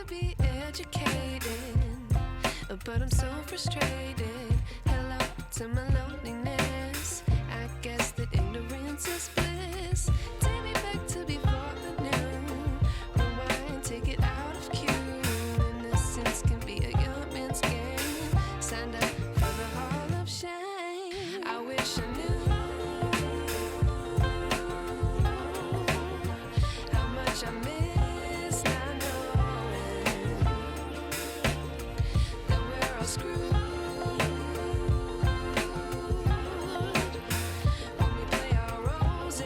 Be educated, but I'm so frustrated. Hello to my loneliness. I guess that ignorance is bliss. Take me back to before the new. Rewind, take it out of cue. Innocence can be a young man's game. Signed up for the hall of shame. I wish I knew how much I miss. When we play our roles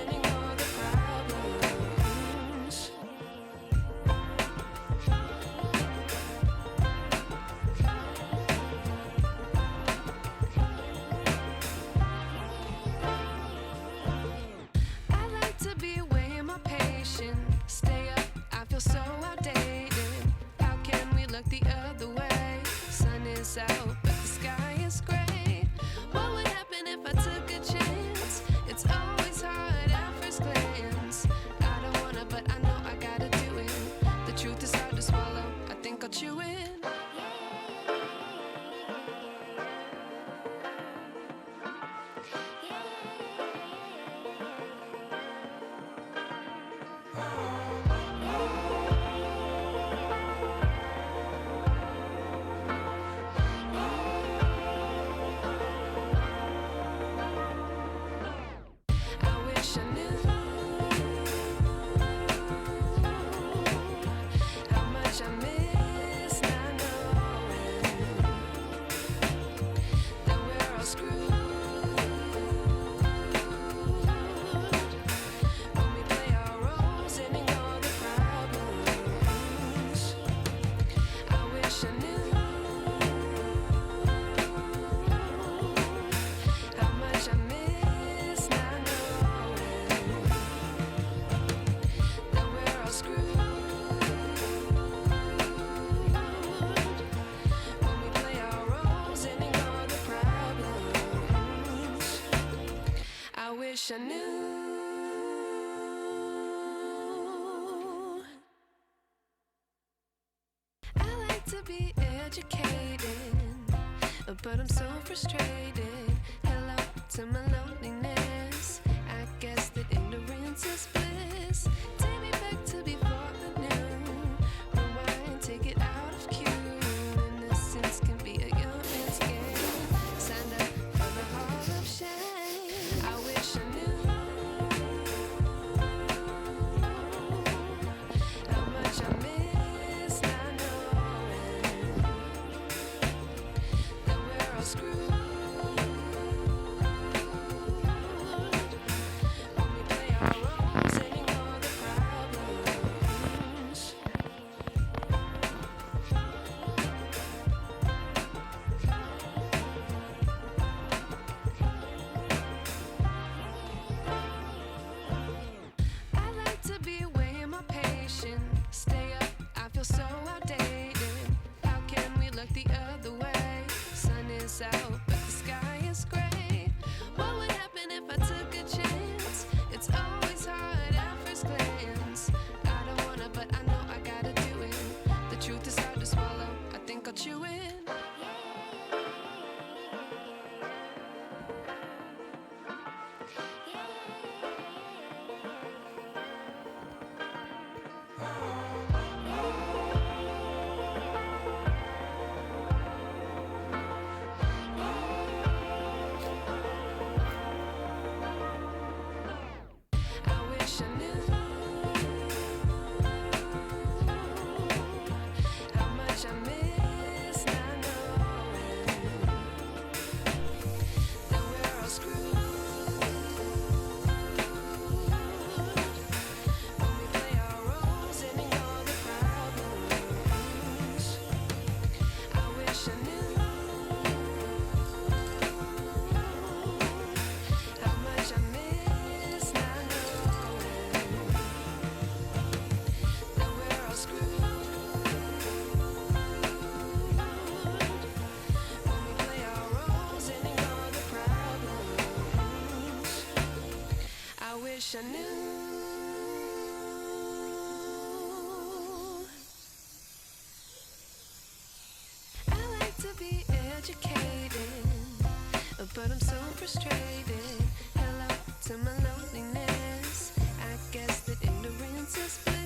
wish I knew. I like to be educated, but I'm so frustrated. Hello to my loneliness. I guess that ignorance is bliss. Take me back to before I knew. Rewind, take it out of cue. Innocence can be a young man's game. Signed up for the hall of shame. I wish I knew how much I miss not knowing that we're all screwed when we play our roles and ignore the problems. I like to be way more patient. Stay up, I feel so outdated. How can we look the other way? Sun is out, but the sky is gray. What would happen if I took a chance? It's always hard at first glance. I don't wanna, but I know I gotta do it. The truth is hard to swallow, I think I'll chew it. I wish I knew how much I miss not knowing that we're all screwed when we play our roles and ignore the problems. I wish I knew how much I miss not knowing that we're all screwed when we play our roles and ignore the problems. I wish I knew. I like to be educated, but I'm so frustrated. Hello to my loneliness. I guess that ignorance is bliss.